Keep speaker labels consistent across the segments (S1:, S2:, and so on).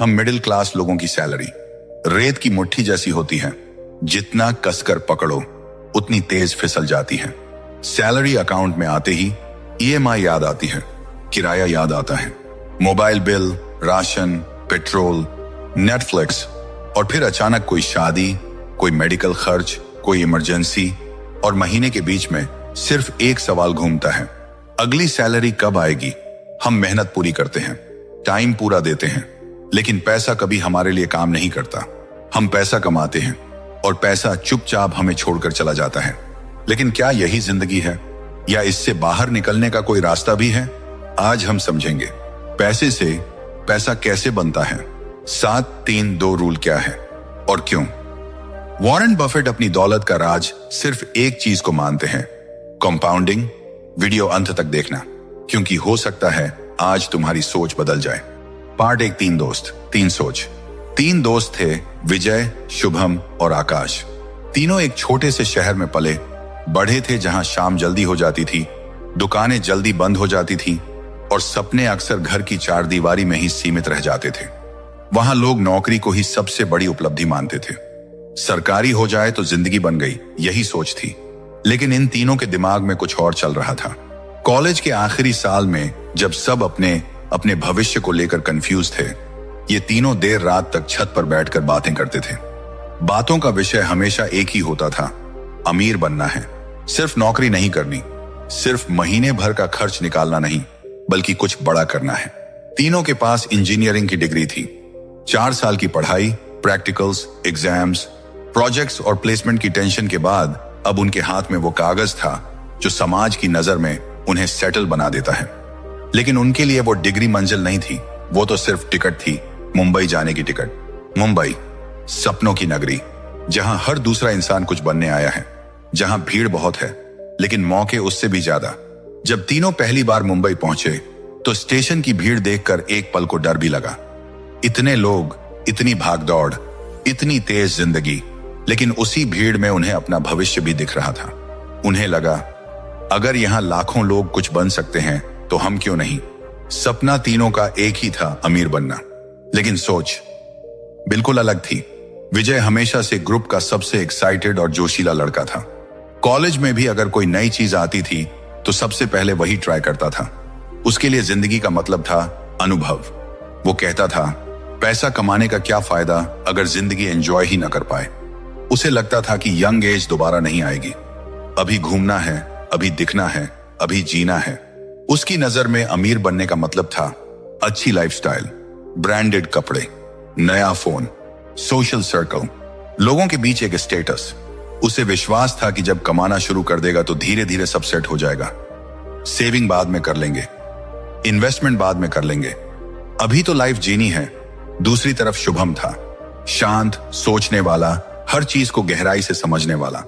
S1: हम middle class लोगों की सैलरी रेत की मुट्ठी जैसी होती है, जितना कसकर पकड़ो उतनी तेज फिसल जाती है। सैलरी अकाउंट में आते ही ईएमआई याद आती है, किराया याद आता है, mobile bill, ration, petrol, Netflix, और फिर अचानक कोई शादी, कोई मेडिकल खर्च, कोई इमरजेंसी, और महीने के बीच में सिर्फ एक सवाल घूमता है, अगली सैलरी कब आएगी। हम मेहनत पूरी करते हैं, टाइम पूरा देते हैं, लेकिन पैसा कभी हमारे लिए काम नहीं करता। हम पैसा कमाते हैं और पैसा चुपचाप हमें छोड़कर चला जाता है। लेकिन क्या यही जिंदगी है, या इससे बाहर निकलने का कोई रास्ता भी है? आज हम समझेंगे पैसे से पैसा कैसे बनता है, 7-3-2 रूल क्या है और क्यों। वॉरेन बफेट अपनी दौलत का राज सिर्फ एक चीज को मानते हैं, कंपाउंडिंग। वीडियो अंत तक देखना, क्योंकि हो सकता है आज तुम्हारी सोच बदल जाए। पार्ट 1, 3 दोस्त 3 सोच। 3 दोस्त थे, विजय, शुभम और आकाश। तीनों एक छोटे से शहर में पले बढ़े थे, जहां शाम जल्दी हो जाती थी, दुकानें जल्दी बंद हो जाती थी और सपने अक्सर घर की चारदीवारी में ही सीमित रह जाते थे। वहां लोग नौकरी को ही सबसे बड़ी उपलब्धि मानते थे। सरकारी हो जाए तो जिंदगी बन गई, यही सोच थी। लेकिन इन तीनों के दिमाग में कुछ और चल रहा था। कॉलेज के आखिरी साल में जब सब अपने भविष्य को लेकर कंफ्यूज थे, ये तीनों देर रात तक छत पर बैठकर बातें करते थे। बातों का विषय हमेशा एक ही होता था, अमीर बनना है। सिर्फ नौकरी नहीं करनी, सिर्फ महीने भर का खर्च निकालना नहीं, बल्कि कुछ बड़ा करना है। तीनों के पास इंजीनियरिंग की डिग्री थी। 4 साल की पढ़ाई, प्रैक्टिकल्स, एग्जाम्स, प्रोजेक्ट्स और प्लेसमेंट की टेंशन के बाद अब उनके हाथ में वो कागज था जो समाज की नजर में उन्हें सेटल बना देता है। लेकिन उनके लिए वो डिग्री मंजिल नहीं थी, वो तो सिर्फ टिकट थी, मुंबई जाने की टिकट। मुंबई, सपनों की नगरी, जहां हर दूसरा इंसान कुछ बनने आया है, जहां भीड़ बहुत है लेकिन मौके उससे भी ज्यादा। जब तीनों पहली बार मुंबई पहुंचे तो स्टेशन की भीड़ देखकर एक पल को डर भी लगा। इतने लोग, इतनी भागदौड़, इतनी तेज जिंदगी, लेकिन उसी भीड़ में उन्हें अपना भविष्य भी दिख रहा था। उन्हें लगा, अगर यहां लाखों लोग कुछ बन सकते हैं तो हम क्यों नहीं। सपना तीनों का एक ही था, अमीर बनना। लेकिन सोच बिल्कुल अलग थी। विजय हमेशा से ग्रुप का सबसे एक्साइटेड और जोशीला लड़का था। कॉलेज में भी अगर कोई नई चीज आती थी तो सबसे पहले वही ट्राई करता था। उसके लिए जिंदगी का मतलब था अनुभव। वो कहता था, पैसा कमाने का क्या फायदा अगर जिंदगी एंजॉय ही ना कर पाए। उसे लगता था कि यंग एज दोबारा नहीं आएगी। अभी घूमना है, अभी दिखना है, अभी जीना है। उसकी नजर में अमीर बनने का मतलब था अच्छी लाइफस्टाइल, ब्रांडेड कपड़े, नया फोन, सोशल सर्कल, लोगों के बीच एक स्टेटस। उसे विश्वास था कि जब कमाना शुरू कर देगा तो धीरे धीरे सब सेट हो जाएगा। सेविंग बाद में कर लेंगे, इन्वेस्टमेंट बाद में कर लेंगे, अभी तो लाइफ जीनी है। दूसरी तरफ शुभम था, शांत, सोचने वाला, हर चीज को गहराई से समझने वाला।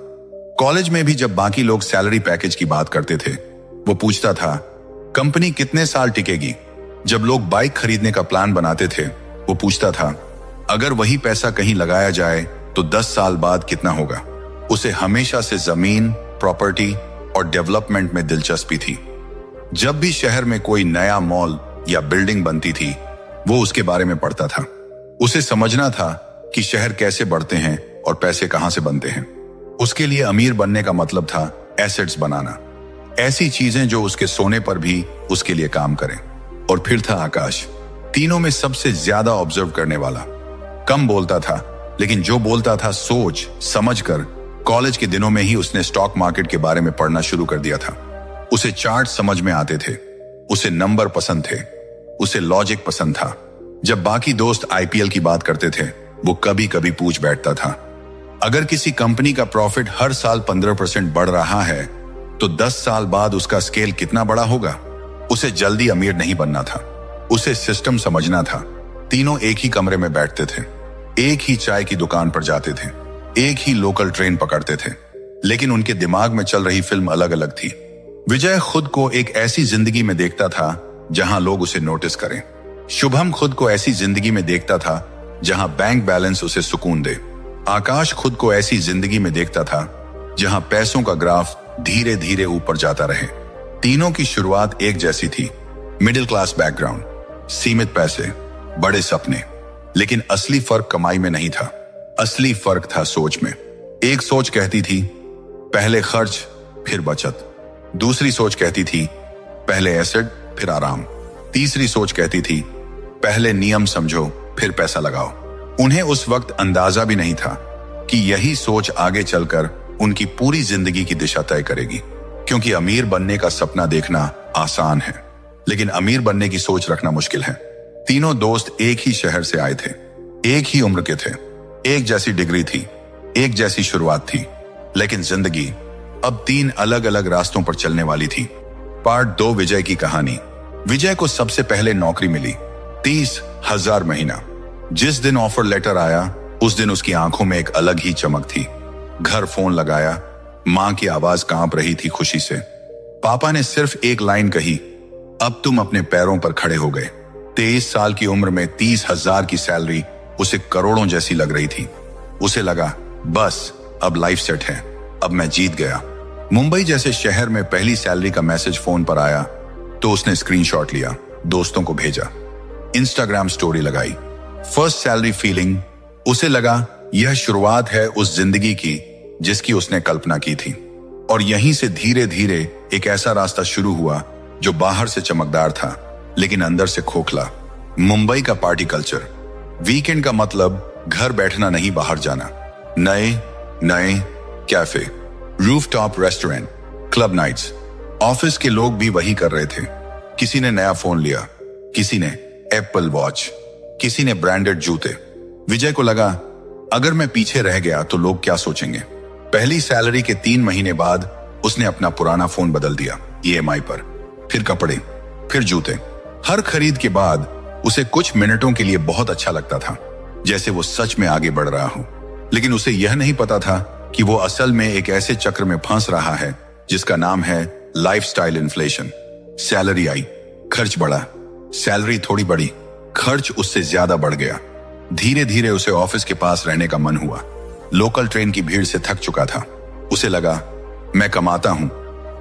S1: कॉलेज में भी जब बाकी लोग सैलरी पैकेज की बात करते थे, वो पूछता था, कंपनी कितने साल टिकेगी। जब लोग बाइक खरीदने का प्लान बनाते थे, वो पूछता था, अगर वही पैसा कहीं लगाया जाए तो 10 साल बाद कितना होगा। उसे हमेशा से जमीन, प्रॉपर्टी और डेवलपमेंट में दिलचस्पी थी। जब भी शहर में कोई नया मॉल या बिल्डिंग बनती थी, वो उसके बारे में पढ़ता था। उसे समझना था कि शहर कैसे बढ़ते हैं और पैसे कहां से बनते हैं। उसके लिए अमीर बनने का मतलब था एसेट्स बनाना, ऐसी चीजें जो उसके सोने पर भी उसके लिए काम करें। और फिर था आकाश, तीनों में सबसे ज्यादा ऑब्जर्व करने वाला। कम बोलता था, लेकिन जो बोलता था सोच समझकर। कॉलेज के दिनों में ही उसने स्टॉक मार्केट के बारे में पढ़ना शुरू कर दिया था। उसे चार्ट समझ में आते थे, उसे नंबर पसंद थे, उसे लॉजिक पसंद था। जब बाकी दोस्त आईपीएल की बात करते थे, वो कभी कभी पूछ बैठता था, अगर किसी कंपनी का प्रॉफिट हर साल 15% बढ़ रहा है तो 10 साल बाद उसका स्केल कितना बड़ा होगा। उसे जल्दी अमीर नहीं बनना था, उसे सिस्टम समझना था। तीनों एक ही कमरे में बैठते थे, एक ही चाय की दुकान पर जाते थे, एक ही लोकल ट्रेन पकड़ते थे, लेकिन उनके दिमाग में चल रही फिल्म अलग अलग थी। विजय खुद को एक ऐसी जिंदगी में देखता था जहां लोग उसे नोटिस करें। शुभम खुद को ऐसी जिंदगी में देखता था जहां बैंक बैलेंस उसे सुकून दे। आकाश खुद को ऐसी जिंदगी में देखता था जहां पैसों का ग्राफ धीरे धीरे ऊपर जाता रहे। तीनों की शुरुआत एक जैसी थी, मिडिल क्लास बैकग्राउंड, सीमित पैसे, बड़े सपने। लेकिन असली फर्क कमाई में नहीं था, असली फर्क था सोच में। एक सोच कहती थी पहले खर्च फिर बचत, दूसरी सोच कहती थी पहले एसेट फिर आराम, तीसरी सोच कहती थी पहले नियम समझो फिर पैसा लगाओ। उन्हें उस वक्त अंदाजा भी नहीं था कि यही सोच आगे चलकर उनकी पूरी जिंदगी की दिशा तय करेगी। क्योंकि अमीर बनने का सपना देखना आसान है, लेकिन अमीर बनने की सोच रखना मुश्किल है। तीनों दोस्त एक ही शहर से आए थे, एक ही उम्र के थे, एक जैसी डिग्री थी, एक जैसी शुरुआत थी, लेकिन जिंदगी अब 3 अलग अलग रास्तों पर चलने वाली थी। पार्ट 2, विजय की कहानी। विजय को सबसे पहले नौकरी मिली, 30,000 महीना। जिस दिन ऑफर लेटर आया उस दिन उसकी आंखों में एक अलग ही चमक थी। घर फोन लगाया, मां की आवाज कांप रही थी खुशी से। पापा ने सिर्फ एक लाइन कही, अब तुम अपने पैरों पर खड़े हो गए। 23 साल की उम्र में 30,000 की सैलरी उसे करोड़ों जैसी लग रही थी। उसे लगा बस अब लाइफ सेट है, अब मैं जीत गया। मुंबई जैसे शहर में पहली सैलरी का मैसेज फोन पर आया तो उसने स्क्रीनशॉट लिया, दोस्तों को भेजा, इंस्टाग्राम स्टोरी लगाई। फर्स्ट सैलरी फीलिंग, उसे लगा यह शुरुआत है उस जिंदगी की जिसकी उसने कल्पना की थी। और यहीं से धीरे धीरे एक ऐसा रास्ता शुरू हुआ जो बाहर से चमकदार था लेकिन अंदर से खोखला। मुंबई का पार्टी कल्चर, वीकेंड का मतलब घर बैठना नहीं, बाहर जाना। नए नए cafe, rooftop restaurant, club nights. Office के लोग भी वही कर रहे थे। किसी ने नया फोन लिया, किसी ने एप्पल वॉच, किसी ने ब्रांडेड जूते। विजय को लगा अगर मैं पीछे रह गया तो लोग क्या सोचेंगे। पहली सैलरी के 3 महीने बाद उसने अपना पुराना फोन बदल दिया EMI पर, फिर कपड़े, फिर जूते। हर खरीद के बाद उसे कुछ मिनटों के लिए बहुत अच्छा लगता था, जैसे वो सच में आगे बढ़ रहा हो। लेकिन उसे यह नहीं पता था कि वो असल में एक ऐसे चक्र में फंस रहा है जिसका नाम है लाइफस्टाइल इन्फ्लेशन। सैलरी आई, खर्च बढ़ा, सैलरी थोड़ी बढ़ी, खर्च उससे ज्यादा बढ़ गया। धीरे धीरे उसे ऑफिस के पास रहने का मन हुआ। लोकल ट्रेन की भीड़ से थक चुका था। उसे लगा मैं कमाता हूं,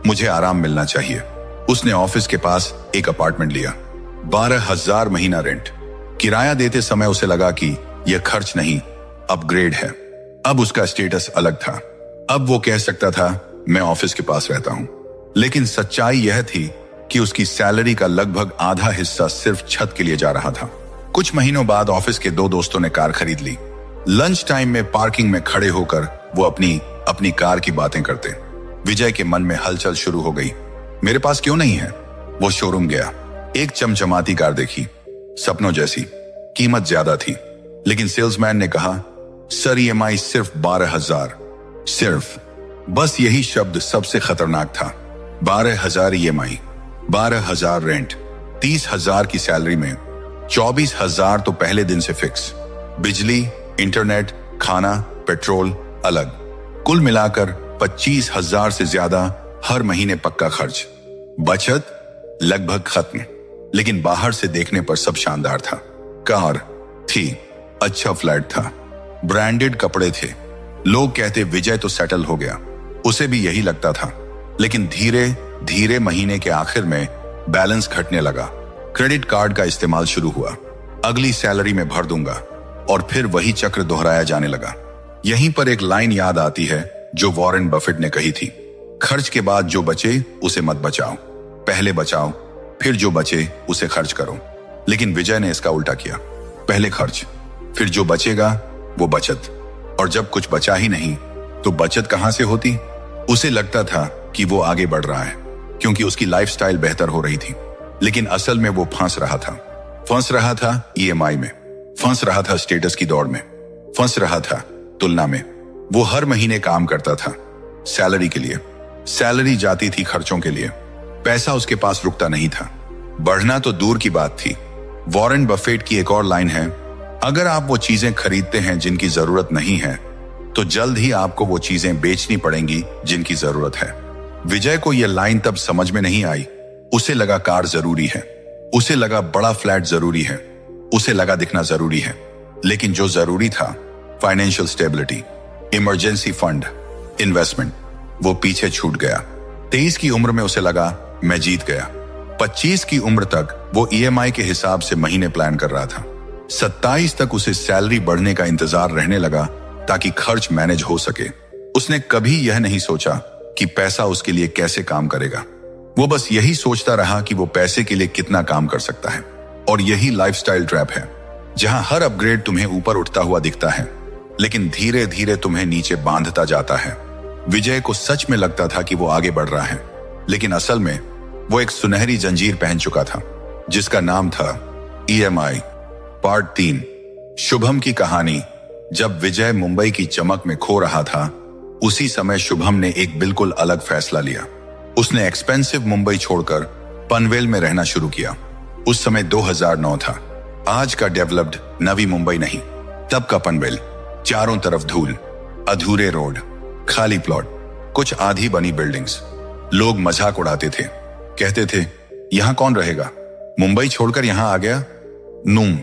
S1: मुझे आराम मिलना चाहिए। उसने ऑफिस के पास एक अपार्टमेंट लिया, 12,000 महीना रेंट। किराया देते समय उसे लगा कि यह खर्च नहीं, अपग्रेड है। अब उसका स्टेटस अलग था। अब वो कह सकता था मैं ऑफिस के पास रहता हूं। लेकिन सच्चाई यह थी कि उसकी सैलरी का लगभग आधा हिस्सा सिर्फ छत के लिए जा रहा था। कुछ महीनों बाद ऑफिस के 2 दोस्तों ने कार खरीद ली। लंच टाइम में पार्किंग में खड़े होकर वो अपनी कार की बातें करते। विजय के मन में हलचल शुरू हो गई। मेरे पास क्यों नहीं है? वो शोरूम गया, एक चमचमाती कार देखी, सपनों जैसी, कीमत ज्यादा थी। लेकिन सेल्समैन ने कहा सर EMI सिर्फ 12,000। सिर्फ, बस यही शब्द सबसे खतरनाक था। 12,000 EMI, 12,000 रेंट, 30,000 की सैलरी में 24,000 तो पहले दिन से फिक्स। बिजली, इंटरनेट, खाना, पेट्रोल अलग। कुल मिलाकर 25,000 से ज्यादा हर महीने पक्का खर्च। बचत लगभग खत्म, लेकिन बाहर से देखने पर सब शानदार था। कार थी, अच्छा फ्लैट था, ब्रांडेड कपड़े थे। लोग कहते विजय तो सेटल हो गया। उसे भी यही लगता था। लेकिन धीरे धीरे महीने के आखिर में बैलेंस घटने लगा। क्रेडिट कार्ड का इस्तेमाल शुरू हुआ, अगली सैलरी में भर दूंगा, और फिर वही चक्र दोहराया जाने लगा। यहीं पर एक लाइन याद आती है जो वॉरेन बफेट ने कही थी, खर्च के बाद जो बचे उसे मत बचाओ, पहले बचाओ, फिर जो बचे उसे खर्च करो। लेकिन विजय ने इसका उल्टा किया, पहले खर्च, फिर जो बचेगा वो बचत। और जब कुछ बचा ही नहीं तो बचत कहां से होती? उसे लगता था कि वो आगे बढ़ रहा है क्योंकि उसकी लाइफस्टाइल बेहतर हो रही थी, लेकिन असल में वो फंस रहा था। फंस रहा था EMI में, फंस रहा था स्टेटस की दौड़ में, फंस रहा था तुलना में। वो हर महीने काम करता था सैलरी के लिए, सैलरी जाती थी खर्चों के लिए, पैसा उसके पास रुकता नहीं था। बढ़ना तो दूर की बात थी। वॉरेन बफेट की एक और लाइन है, अगर आप वो चीजें खरीदते हैं जिनकी जरूरत नहीं है तो जल्द ही आपको वो चीजें बेचनी पड़ेंगी जिनकी जरूरत है। विजय को यह लाइन तब समझ में नहीं आई। उसे लगा कार जरूरी है, उसे लगा बड़ा फ्लैट जरूरी है, उसे लगा दिखना जरूरी है। लेकिन जो जरूरी था, financial stability, emergency fund, investment, वो पीछे छूट गया। 23 की उम्र में उसे लगा मैं जीत गया। 25 की उम्र तक वो EMI के हिसाब से महीने प्लान कर रहा था। 27 तक उसे सैलरी बढ़ने का इंतजार रहने लगा ताकि खर्च मैनेज हो सके। उसने कभी यह नहीं सोचा कि पैसा उसके लिए कैसे काम करेगा। वो बस यही सोचता रहा कि वो पैसे के लिए कितना काम कर सकता है। और यही लाइफस्टाइल ट्रैप है, जहां हर अपग्रेड तुम्हें ऊपर उठता हुआ दिखता है, लेकिन धीरे धीरे तुम्हें नीचे बांधता जाता है। विजय को सच में लगता था कि वो आगे बढ़ रहा है, लेकिन असल में वो एक सुनहरी जंजीर पहन चुका था, जिसका नाम था EMI। पार्ट 3, शुभम की कहानी। जब विजय मुंबई की चमक में खो रहा था, उसी समय शुभम ने एक बिल्कुल अलग फैसला लिया। उसने एक्सपेंसिव मुंबई छोड़कर पनवेल में रहना शुरू किया। उस समय 2009 था। आज का डेवलप्ड नवी मुंबई नहीं, तब का पनवेल। चारों तरफ धूल, अधूरे रोड, खाली प्लॉट, कुछ आधी बनी बिल्डिंग्स। लोग मजाक उड़ाते थे, कहते थे यहां कौन रहेगा, मुंबई छोड़कर यहां आ गया। नूम,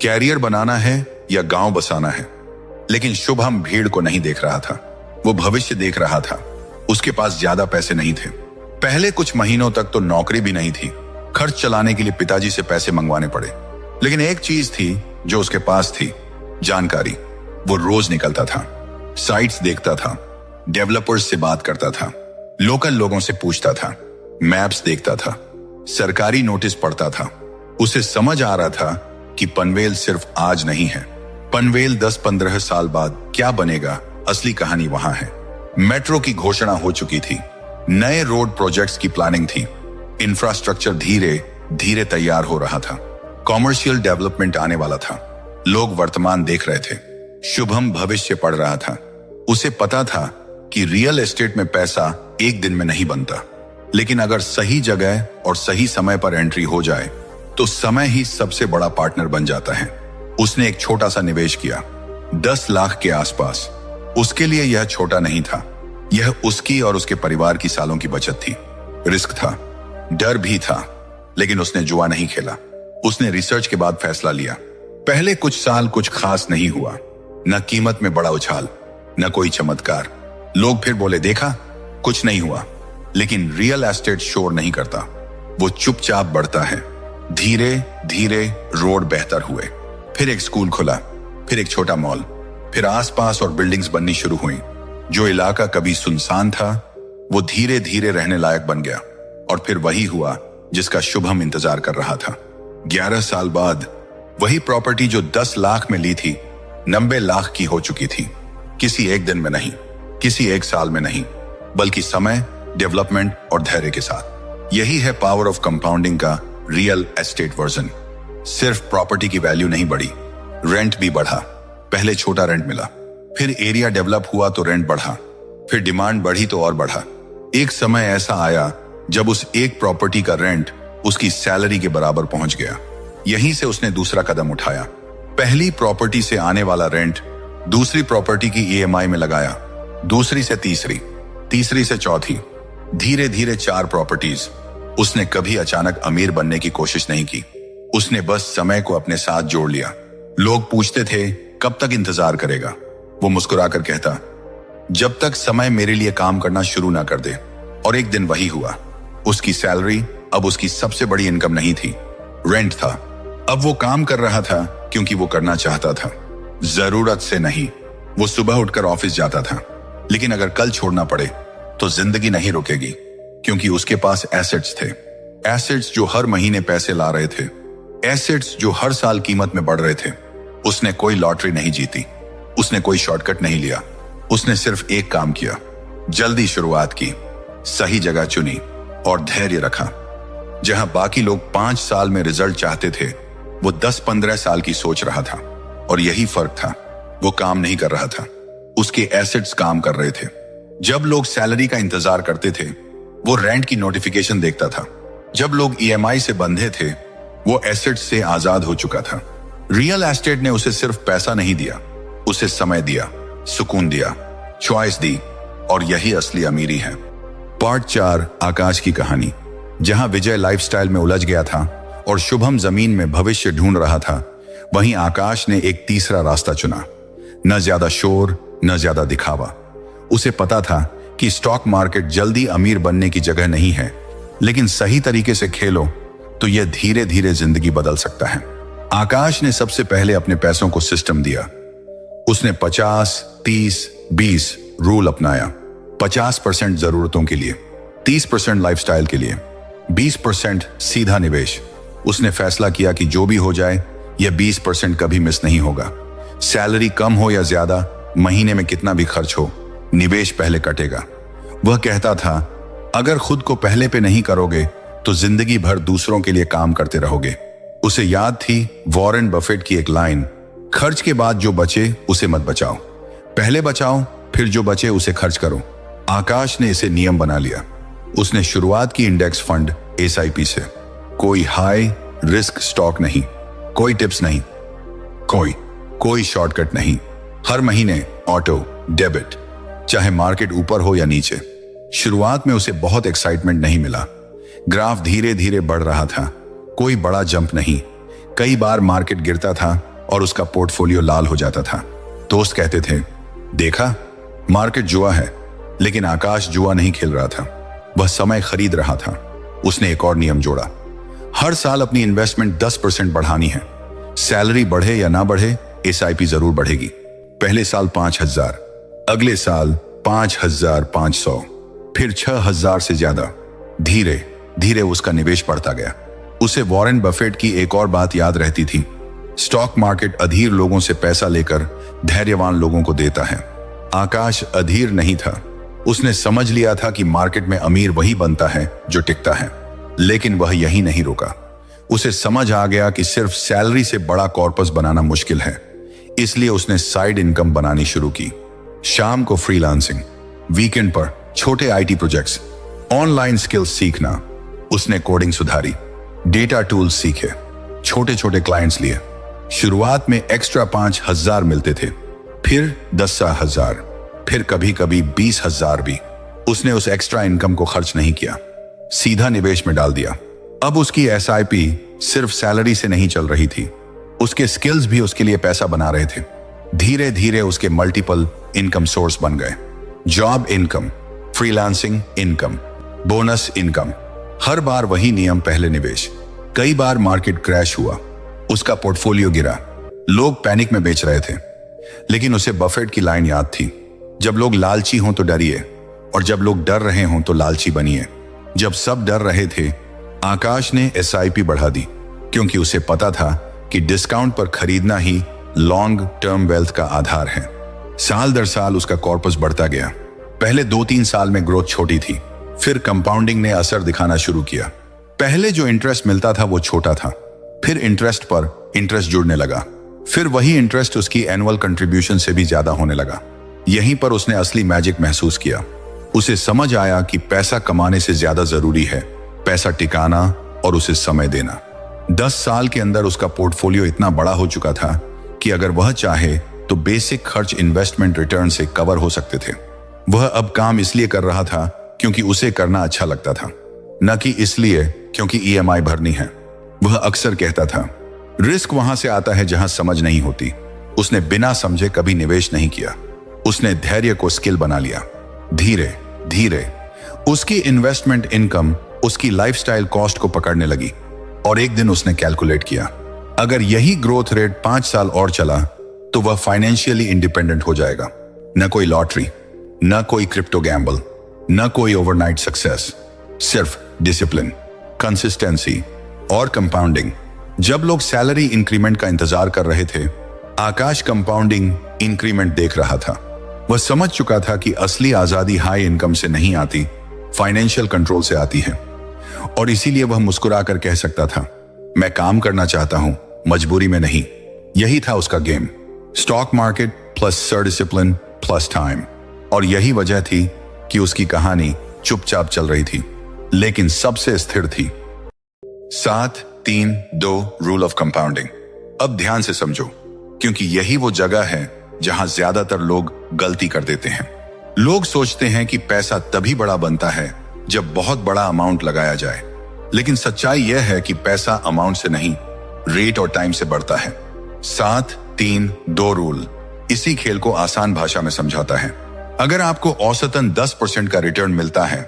S1: कैरियर बनाना है या गांव बसाना है। लेकिन शुभम भीड़ को नहीं देख रहा था, वो भविष्य देख रहा था। उसके पास ज्यादा पैसे नहीं थे। पहले कुछ महीनों तक तो नौकरी भी नहीं थी। खर्च चलाने के लिए पिताजी से पैसे मंगवाने पड़े। लेकिन एक चीज थी जो उसके पास थी, जानकारी। वो रोज निकलता था, साइट्स देखता था, डेवलपर्स से बात करता था, लोकल लोगों से पूछता था, मैप्स देखता था, सरकारी नोटिस पढ़ता था। उसे समझ आ रहा था कि पनवेल सिर्फ आज नहीं है। पनवेल 10-15 साल बाद क्या बनेगा, असली कहानी वहां है। मेट्रो की घोषणा हो चुकी थी, नए रोड प्रोजेक्ट्स की प्लानिंग थी, इंफ्रास्ट्रक्चर धीरे धीरे तैयार हो रहा था, कॉमर्शियल डेवलपमेंट आने वाला था। लोग वर्तमान देख रहे थे, शुभम भविष्य पढ़ रहा था। उसे पता था कि रियल एस्टेट में पैसा एक दिन में नहीं बनता, लेकिन अगर सही जगह और सही समय पर एंट्री हो जाए तो समय ही सबसे बड़ा पार्टनर बन जाता है। उसने एक छोटा सा निवेश किया, 10 लाख के आसपास। उसके लिए यह छोटा नहीं था, यह उसकी और उसके परिवार की सालों की बचत थी। रिस्क था, डर भी था, लेकिन उसने जुआ नहीं खेला। उसने रिसर्च के बाद फैसला लिया। पहले कुछ साल कुछ खास नहीं हुआ, न कीमत में बड़ा उछाल, न कोई चमत्कार। लोग फिर बोले देखा कुछ नहीं हुआ। लेकिन रियल एस्टेट शोर नहीं करता, वो चुपचाप बढ़ता है। धीरे धीरे रोड बेहतर हुए, फिर एक स्कूल खुला, फिर एक छोटा मॉल, फिर आसपास और बिल्डिंग्स बननी शुरू हुई। जो इलाका कभी सुनसान था वो धीरे धीरे रहने लायक बन गया। और फिर वही हुआ जिसका शुभम इंतजार कर रहा था। 11 साल बाद वही प्रॉपर्टी जो 10 लाख में ली थी 90 लाख की हो चुकी थी। किसी एक दिन में नहीं, किसी एक साल में नहीं, बल्कि समय, डेवलपमेंट और धैर्य के साथ। यही है पावर ऑफ कंपाउंडिंग का रियल एस्टेट वर्जन। सिर्फ प्रॉपर्टी की वैल्यू नहीं बढ़ी, रेंट भी बढ़ा। पहले छोटा रेंट मिला, फिर एरिया डेवलप हुआ तो रेंट बढ़ा, फिर डिमांड बढ़ी तो और बढ़ा। एक समय ऐसा आया जब उस एक प्रॉपर्टी का रेंट उसकी सैलरी के बराबर पहुंच गया। यहीं से उसने दूसरा कदम उठाया। पहली प्रॉपर्टी से आने वाला रेंट दूसरी प्रॉपर्टी की EMI में लगाया, दूसरी से तीसरी, तीसरी से चौथी, धीरे धीरे 4 प्रॉपर्टीज। उसने कभी अचानक अमीर बनने की कोशिश नहीं की, उसने बस समय को अपने साथ जोड़ लिया। लोग पूछते थे कब तक इंतजार करेगा, वो मुस्कुराकर कहता जब तक समय मेरे लिए काम करना शुरू ना कर दे। और एक दिन वही हुआ। उसकी सैलरी अब उसकी सबसे बड़ी इनकम नहीं थी, रेंट था। अब वो काम कर रहा था क्योंकि वो करना चाहता था, जरूरत से नहीं। वो सुबह उठकर ऑफिस जाता था, लेकिन अगर कल छोड़ना पड़े तो जिंदगी नहीं रुकेगी, क्योंकि उसके पास एसेट्स थे। एसेट्स जो हर महीने पैसे ला रहे थे, एसेट्स जो हर साल कीमत में बढ़ रहे थे। उसने कोई लॉटरी नहीं जीती, उसने कोई शॉर्टकट नहीं लिया। उसने सिर्फ एक काम किया, जल्दी शुरुआत की, सही जगह चुनी और धैर्य रखा। जहां बाकी लोग 5 साल में रिजल्ट चाहते थे, वो 10-15 साल की सोच रहा था। और यही फर्क था, वो काम नहीं कर रहा था, उसके एसेट्स काम कर रहे थे। जब लोग सैलरी का इंतजार करते थे, वो रेंट की नोटिफिकेशन देखता था। जब लोग EMI से बंधे थे, वो एसेट्स से आजाद हो चुका था। रियल एस्टेट ने उसे सिर्फ पैसा नहीं दिया, उसे समय दिया, सुकून दिया, चॉइस दी। और यही असली अमीरी है। पार्ट 4, आकाश की कहानी। जहां विजय लाइफस्टाइल में उलझ गया था और शुभम जमीन में भविष्य ढूंढ रहा था, वहीं आकाश ने एक तीसरा रास्ता चुना। न ज्यादा शोर, न ज्यादा दिखावा। उसे पता था कि स्टॉक मार्केट जल्दी अमीर बनने की जगह नहीं है, लेकिन सही तरीके से खेलो तो यह धीरे धीरे जिंदगी बदल सकता है। आकाश ने सबसे पहले अपने पैसों को सिस्टम दिया। उसने 50-30-20 रूल अपनाया। 50% जरूरतों के लिए, 30% लाइफस्टाइल के लिए, 20% सीधा निवेश। उसने फैसला किया कि जो भी हो जाए यह 20% कभी मिस नहीं होगा। सैलरी कम हो या ज्यादा, महीने में कितना भी खर्च हो, निवेश पहले कटेगा। वह कहता था, अगर खुद को पहले पे नहीं करोगे तो जिंदगी भर दूसरों के लिए काम करते रहोगे। उसे याद थी वॉरेन बफेट की एक लाइन, खर्च के बाद जो बचे उसे मत बचाओ, पहले बचाओ फिर जो बचे उसे खर्च करो। आकाश ने इसे नियम बना लिया। उसने शुरुआत की इंडेक्स फंड SIP से। कोई हाई रिस्क स्टॉक नहीं, कोई टिप्स नहीं, कोई शॉर्टकट नहीं। हर महीने ऑटो डेबिट, चाहे मार्केट ऊपर हो या नीचे। शुरुआत में उसे बहुत एक्साइटमेंट नहीं मिला। ग्राफ धीरे धीरे बढ़ रहा था, कोई बड़ा जंप नहीं। कई बार मार्केट गिरता था और उसका पोर्टफोलियो लाल हो जाता था। दोस्त कहते थे, देखा मार्केट जुआ है, लेकिन आकाश जुआ नहीं खेल रहा था, वह समय खरीद रहा था। उसने एक और नियम जोड़ा, हर साल अपनी इन्वेस्टमेंट 10% बढ़ानी है। सैलरी बढ़े या ना बढ़े, SIP जरूर बढ़ेगी। पहले साल 5,000, अगले साल 5,500, फिर 6,000 से ज्यादा। धीरे धीरे उसका निवेश बढ़ता गया। उसे वॉरेन बफेट की एक और बात याद रहती थी, स्टॉक मार्केट अधीर लोगों से पैसा लेकर धैर्यवान लोगों को देता है। आकाश अधीर नहीं था। उसने समझ लिया था कि मार्केट में अमीर वही बनता है जो टिकता है। लेकिन वह यही नहीं रुका। उसे समझ आ गया कि सिर्फ सैलरी से बड़ा कॉर्पस बनाना मुश्किल है। इसलिए उसने साइड इनकम बनानी शुरू की। शाम को फ्रीलांसिंग, वीकेंड पर छोटे IT प्रोजेक्ट्स, ऑनलाइन स्किल्स सीखना। उसने कोडिंग सुधारी, डेटा टूल्स सीखे, छोटे छोटे क्लाइंट्स लिए। शुरुआत में एक्स्ट्रा 5,000 मिलते थे, फिर 10,000, फिर कभी कभी 20,000 भी। उसने उस एक्स्ट्रा इनकम को खर्च नहीं किया, सीधा निवेश में डाल दिया। अब उसकी SIP सिर्फ सैलरी से नहीं चल रही थी, उसके स्किल्स भी उसके लिए पैसा बना रहे थे। धीरे धीरे उसके मल्टीपल इनकम सोर्स बन गए। Job income, freelancing income, bonus income. हर बार वही नियम, पहले निवेश। कई बार मार्केट क्रैश हुआ, उसका पोर्टफोलियो गिरा, लोग पैनिक में बेच रहे थे। लेकिन उसे बफेट की लाइन याद थी, जब लोग लालची हों तो डरिए, और जब लोग डर रहे हों तो लालची बनिए। जब सब डर रहे थे, आकाश ने SIP बढ़ा दी, क्योंकि उसे पता था कि डिस्काउंट पर खरीदना ही लॉन्ग टर्म वेल्थ का आधार है। साल दर साल उसका कॉर्पस बढ़ता गया। पहले 2-3 साल में ग्रोथ छोटी थी, फिर कंपाउंडिंग ने असर दिखाना शुरू किया। पहले जो इंटरेस्ट मिलता था वो छोटा था, फिर इंटरेस्ट पर इंटरेस्ट जुड़ने लगा, फिर वही इंटरेस्ट उसकी एनुअल कंट्रीब्यूशन से भी ज्यादा होने लगा। यहीं पर उसने असली मैजिक महसूस किया। उसे समझ आया कि पैसा कमाने से ज्यादा जरूरी है पैसा टिकाना और उसे समय देना। 10 साल के अंदर उसका पोर्टफोलियो इतना बड़ा हो चुका था कि अगर वह चाहे तो बेसिक खर्च इन्वेस्टमेंट रिटर्न से कवर हो सकते थे। वह अब काम इसलिए कर रहा था क्योंकि उसे करना अच्छा लगता था, न कि इसलिए क्योंकि EMI भरनी है। वह अक्सर कहता था, रिस्क वहां से आता है जहां समझ नहीं होती। उसने बिना समझे कभी निवेश नहीं किया। उसने धैर्य को स्किल बना लिया। धीरे धीरे उसकी इन्वेस्टमेंट इनकम उसकी लाइफस्टाइल कॉस्ट को पकड़ने लगी। और एक दिन उसने कैलकुलेट किया, अगर यही ग्रोथ रेट 5 साल और चला तो वह फाइनेंशियली इंडिपेंडेंट हो जाएगा। न कोई लॉटरी, न कोई क्रिप्टो गैम्बल, न कोई ओवरनाइट सक्सेस, सिर्फ डिसिप्लिन, कंसिस्टेंसी और कंपाउंडिंग। जब लोग सैलरी इंक्रीमेंट का इंतजार कर रहे थे, आकाश कंपाउंडिंग इंक्रीमेंट देख रहा था। वह समझ चुका था कि असली आजादी हाई इनकम से नहीं आती, फाइनेंशियल कंट्रोल से आती है। और इसीलिए वह मुस्कुराकर कह सकता था, मैं काम करना चाहता हूं, मजबूरी में नहीं। यही था उसका game, stock market plus sir discipline plus time. और यही वजह थी कि उसकी कहानी चुपचाप चल रही थी, लेकिन सबसे स्थिर थी। 7-3-2 रूल ऑफ कंपाउंडिंग। अब ध्यान से समझो, क्योंकि यही वो जगह है जहां ज्यादातर लोग गलती कर देते हैं। लोग सोचते हैं कि पैसा तभी बड़ा बनता है जब बहुत बड़ा अमाउंट लगाया जाए, लेकिन सच्चाई यह है कि पैसा अमाउंट से नहीं, रेट और टाइम से बढ़ता है। 7-3-2 रूल इसी खेल को आसान भाषा में समझाता है। अगर आपको औसतन 10% का रिटर्न मिलता है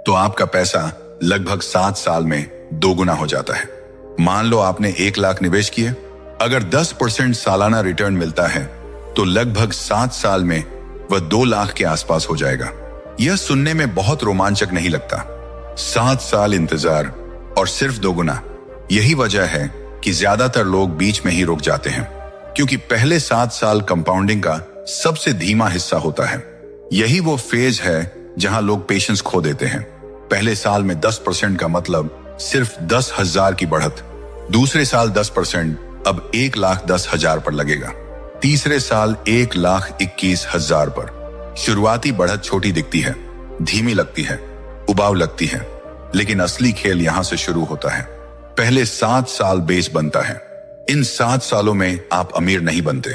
S1: तो आपका पैसा लगभग 7 साल में 2 गुना हो जाता है। मान लो आपने 1 लाख निवेश किए, अगर 10% सालाना रिटर्न मिलता है तो लगभग 7 साल में वह 2 लाख के आसपास हो जाएगा। यह सुनने में बहुत रोमांचक नहीं लगता। 7 साल इंतजार और सिर्फ 2 गुना। यही वजह है कि ज्यादातर लोग बीच में ही रुक जाते हैं, क्योंकि पहले 7 साल कंपाउंडिंग का सबसे धीमा हिस्सा होता है। यही वो फेज है जहां लोग पेशेंस खो देते हैं। पहले साल में 10% का मतलब सिर्फ 10,000 की बढ़त। दूसरे साल 10% अब 1,10,000 पर लगेगा। तीसरे साल 1,21,000 पर। शुरुआती बढ़त छोटी दिखती है, धीमी लगती है, उबाऊ लगती है, लेकिन असली खेल यहां से शुरू होता है। पहले 7 साल बेस बनता है। इन 7 सालों में आप अमीर नहीं बनते।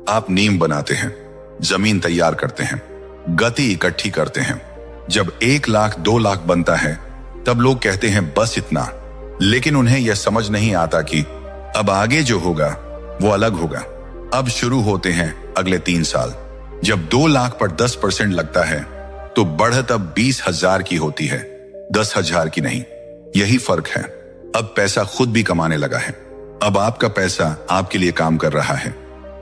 S1: आप नींव बनाते हैं, जमीन तैयार करते हैं, गति इकट्ठी करते हैं। जब 1 लाख 2 लाख बनता है तब लोग कहते हैं बस इतना, लेकिन उन्हें यह समझ नहीं आता कि अब आगे जो होगा वो अलग होगा। अब शुरू होते हैं अगले 3 साल। जब 2 लाख पर 10% लगता है तो बढ़त अब 20,000 की होती है, 10,000 की नहीं। यही फर्क है। अब पैसा खुद भी कमाने लगा है। अब आपका पैसा आपके लिए काम कर रहा है।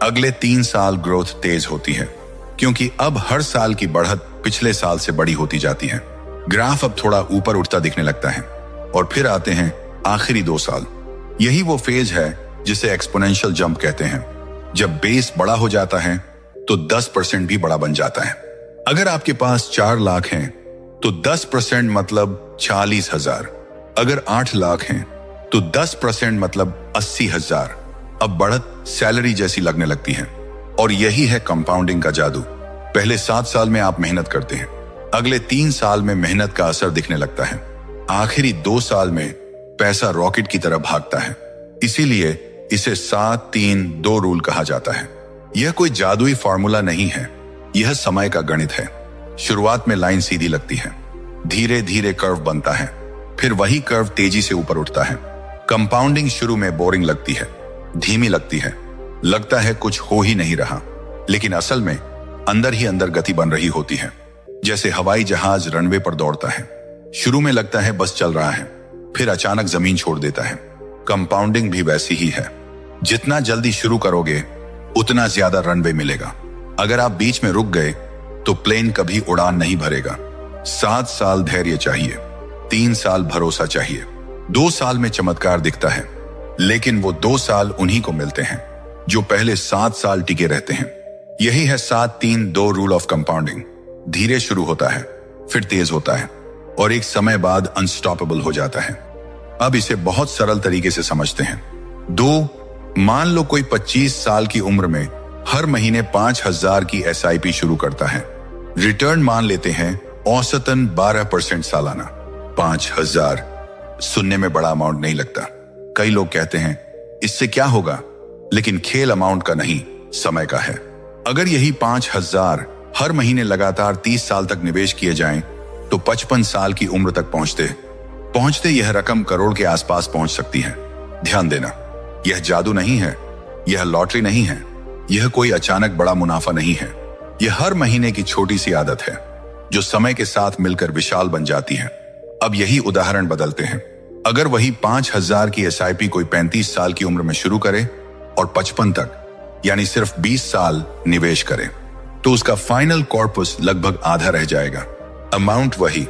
S1: अगले 3 साल ग्रोथ तेज होती है, क्योंकि अब हर साल की बढ़त पिछले साल से बड़ी होती जाती है। ग्राफ अब थोड़ा ऊपर उठता दिखने लगता है। और फिर आते हैं आखिरी 2 साल। यही वो फेज है जिसे एक्सपोनेंशियल जंप कहते हैं। जब बेस बड़ा हो जाता है तो 10% भी बड़ा बन जाता है। अगर आपके पास 4 लाख हैं तो 10% मतलब 40,000। अगर 8 लाख हैं तो 10% मतलब 80,000। अब बढ़त सैलरी जैसी लगने लगती है। और यही है कंपाउंडिंग का जादू। पहले 7 साल में आप मेहनत करते हैं, अगले 3 साल में मेहनत का असर दिखने लगता है, आखिरी 2 साल में पैसा रॉकेट की तरह भागता है। इसीलिए इसे 7-3-2 रूल कहा जाता है। यह कोई जादुई फॉर्मूला नहीं है, यह समय का गणित है। शुरुआत में लाइन सीधी लगती है, धीरे धीरे कर्व बनता है, फिर वही कर्व तेजी से ऊपर उठता है। कंपाउंडिंग शुरू में बोरिंग लगती है, धीमी लगती है, लगता है कुछ हो ही नहीं रहा, लेकिन असल में अंदर ही अंदर गति बन रही होती है। जैसे हवाई जहाज रनवे पर दौड़ता है, शुरू में लगता है बस चल रहा है, फिर अचानक जमीन छोड़ देता है। कंपाउंडिंग भी वैसी ही है। जितना जल्दी शुरू करोगे उतना ज्यादा रनवे मिलेगा। अगर आप बीच में रुक गए तो प्लेन कभी उड़ान नहीं भरेगा। 7 साल धैर्य चाहिए, 3 साल भरोसा चाहिए, 2 साल में चमत्कार दिखता है। लेकिन वो 2 साल उन्हीं को मिलते हैं जो पहले 7 साल टिके रहते हैं। यही है 7-3-2 रूल ऑफ कंपाउंडिंग। धीरे शुरू होता है, फिर तेज होता है, और एक समय बाद अनस्टॉपेबल हो जाता है। अब इसे बहुत सरल तरीके से समझते हैं। 2, मान लो कोई 25 साल की उम्र में हर महीने 5,000 की SIP शुरू करता है। रिटर्न मान लेते हैं औसतन 12% सालाना। 5,000 सुनने में बड़ा अमाउंट नहीं लगता। कई लोग कहते हैं इससे क्या होगा, लेकिन खेल अमाउंट का नहीं, समय का है। अगर यही 5,000 हर महीने लगातार 30 साल तक निवेश किए जाएं, तो 55 साल की उम्र तक पहुंचते यह रकम करोड़ के आसपास पहुंच सकती है। ध्यान देना, यह जादू नहीं है, यह लॉटरी नहीं है, यह कोई अचानक बड़ा मुनाफा नहीं है। यह हर महीने की छोटी सी आदत है जो समय के साथ मिलकर विशाल बन जाती है। अब यही उदाहरण बदलते हैं। अगर वही 5,000 की SIP कोई 35 साल की उम्र में शुरू करे और 55 तक, यानी सिर्फ 20 साल निवेश करे, तो उसका फाइनल कॉर्पस लगभग आधा रह जाएगा। अमाउंट वही,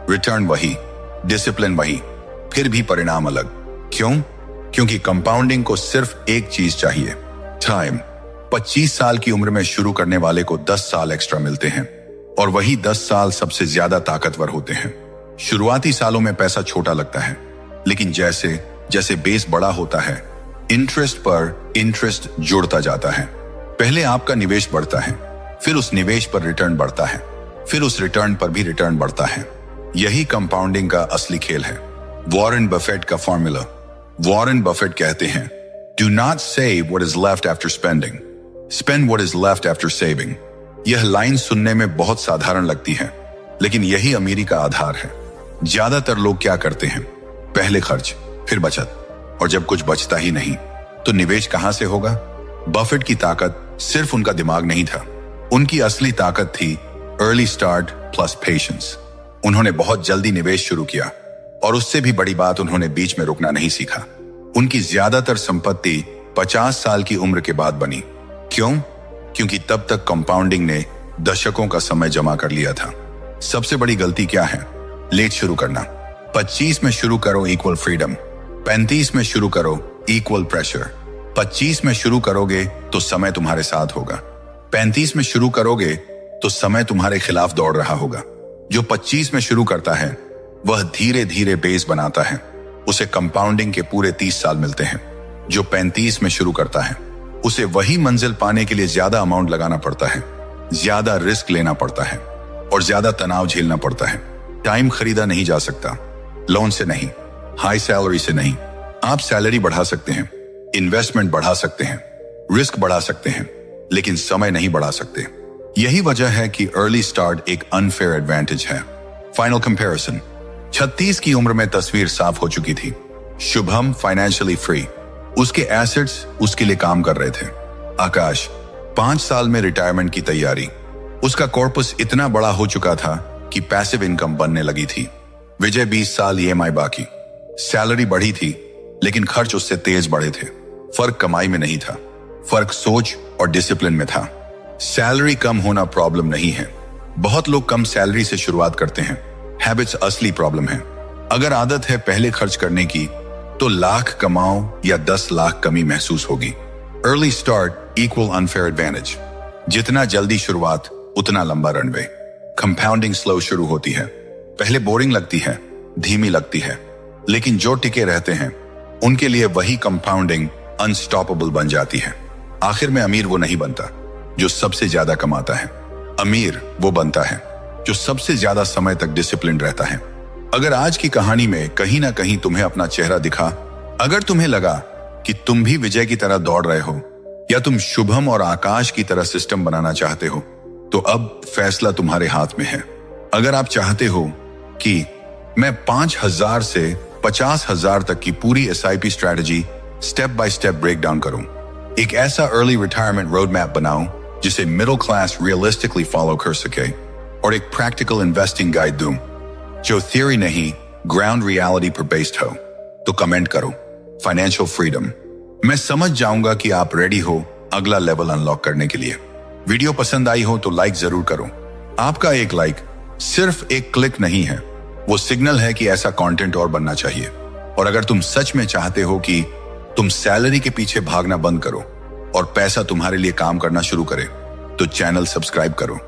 S1: रिटर्न वही, डिसिप्लिन वही, फिर भी परिणाम अलग। क्यों? क्योंकि कंपाउंडिंग को सिर्फ एक चीज चाहिए, टाइम। 25 साल की उम्र में शुरू करने वाले को 10 साल एक्स्ट्रा मिलते हैं, और वही 10 साल सबसे ज्यादा ताकतवर होते हैं। शुरुआती सालों में पैसा छोटा लगता है, लेकिन जैसे जैसे बेस बड़ा होता है, इंटरेस्ट पर इंटरेस्ट जुड़ता जाता है। पहले आपका निवेश बढ़ता है, फिर उस निवेश पर रिटर्न बढ़ता है, फिर उस रिटर्न पर भी रिटर्न बढ़ता है। यही कंपाउंडिंग का असली खेल है। वॉरेन बफेट का फॉर्मूला। वॉरेन बफेट कहते हैं, do not save what is left after spending, spend what is left after saving. यह लाइन सुनने में बहुत साधारण लगती है, लेकिन यही अमीरी का आधार है। ज्यादातर लोग क्या करते हैं, पहले खर्च, फिर बचत, और जब कुछ बचता ही नहीं तो निवेश कहां से होगा? बफेट की ताकत सिर्फ उनका दिमाग नहीं था, उनकी असली ताकत थी अर्ली स्टार्ट प्लस पेशेंस। उन्होंने बहुत जल्दी निवेश शुरू किया, और उससे भी बड़ी बात, उन्होंने बीच में रुकना नहीं सीखा। उनकी ज्यादातर संपत्ति 50 साल की उम्र के बाद बनी। क्यों? क्योंकि तब तक कंपाउंडिंग ने दशकों का समय जमा कर लिया था। सबसे बड़ी गलती क्या है? लेट शुरू करना। 25 में शुरू करो इक्वल फ्रीडम, 35 में शुरू करो इक्वल प्रेशर। 25 में शुरू करोगे तो समय तुम्हारे साथ होगा, 35 में शुरू करोगे तो समय तुम्हारे खिलाफ दौड़ रहा होगा। जो 25 में शुरू करता है वह धीरे धीरे बेस बनाता है, उसे कंपाउंडिंग के पूरे 30 साल मिलते हैं। जो 35 में शुरू करता है उसे वही मंजिल पाने के लिए ज्यादा अमाउंट लगाना पड़ता है, ज्यादा रिस्क लेना पड़ता है और ज्यादा तनाव झेलना पड़ता है। टाइम खरीदा नहीं जा सकता, लोन से नहीं, हाई सैलरी से नहीं। आप सैलरी बढ़ा सकते हैं, इन्वेस्टमेंट बढ़ा सकते हैं, रिस्क बढ़ा सकते हैं, लेकिन समय नहीं बढ़ा सकते। यही वजह है कि अर्ली स्टार्ट एक अनफेयर एडवांटेज है। Final comparison. 36 की उम्र में तस्वीर साफ हो चुकी थी। शुभम फाइनेंशियली फ्री, उसके एसेट्स उसके लिए काम कर रहे थे। आकाश 5 साल में रिटायरमेंट की तैयारी, उसका कॉर्पस इतना बड़ा हो चुका था कि पैसिव इनकम बनने लगी थी। विजय 20 साल ईएमआई बाकी, सैलरी बढ़ी थी लेकिन खर्च उससे तेज बढ़े थे। फर्क कमाई में नहीं था, फर्क सोच और डिसिप्लिन में था। सैलरी कम होना प्रॉब्लम नहीं है, बहुत लोग कम सैलरी से शुरुआत करते हैं। हैबिट्स असली प्रॉब्लम है। अगर आदत है पहले खर्च करने की तो लाख कमाओ या 10 लाख कमी महसूस होगी। Early start equal unfair advantage. जितना जल्दी शुरुआत उतना लंबा रनवे। कंपाउंडिंग स्लो शुरू होती है, पहले बोरिंग लगती है, धीमी लगती है, लेकिन जो टिके रहते हैं उनके लिए वही कंपाउंडिंग अनस्टॉपेबल बन जाती है। आखिर में अमीर वो नहीं बनता जो सबसे ज्यादा कमाता है, अमीर वो बनता है जो सबसे ज्यादा समय तक डिसिप्लिन रहता है। अगर आज की कहानी में कहीं ना कहीं तुम्हें अपना चेहरा दिखा, अगर तुम्हें लगा कि तुम भी विजय की तरह दौड़ रहे हो या तुम शुभम और आकाश की तरह सिस्टम बनाना चाहते हो, तो अब फैसला तुम्हारे हाथ में है। अगर आप चाहते हो कि मैं 5,000 से 50,000 तक की पूरी SIP strategy step by step break down करूं, एक ऐसा अर्ली रिटायरमेंट रोड मैप बनाऊं जिसे मिडिल क्लास रियलिस्टिकली फॉलो कर सके, और एक प्रैक्टिकल इन्वेस्टिंग गाइड दूं जो थियरी नहीं ग्राउंड रियलिटी पर बेस्ड हो, तो कमेंट करो फाइनेंशियल फ्रीडम। मैं समझ जाऊंगा कि आप रेडी हो अगला लेवल अनलॉक करने के लिए। वीडियो पसंद आई हो तो लाइक जरूर करो। आपका एक लाइक सिर्फ एक क्लिक नहीं है, वो सिग्नल है कि ऐसा कंटेंट और बनना चाहिए। और अगर तुम सच में चाहते हो कि तुम सैलरी के पीछे भागना बंद करो और पैसा तुम्हारे लिए काम करना शुरू करे, तो चैनल सब्सक्राइब करो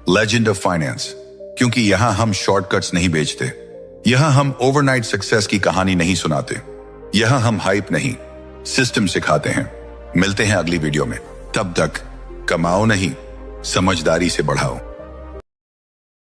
S1: लेजेंड ऑफ फाइनेंस, क्योंकि यहां हम शॉर्टकट्स नहीं बेचते, यहां हम ओवरनाइट सक्सेस की कहानी नहीं सुनाते, यहां हम हाइप नहीं सिस्टम सिखाते हैं। मिलते हैं अगली वीडियो में, तब तक कमाओ नहीं समझदारी से बढ़ाओ।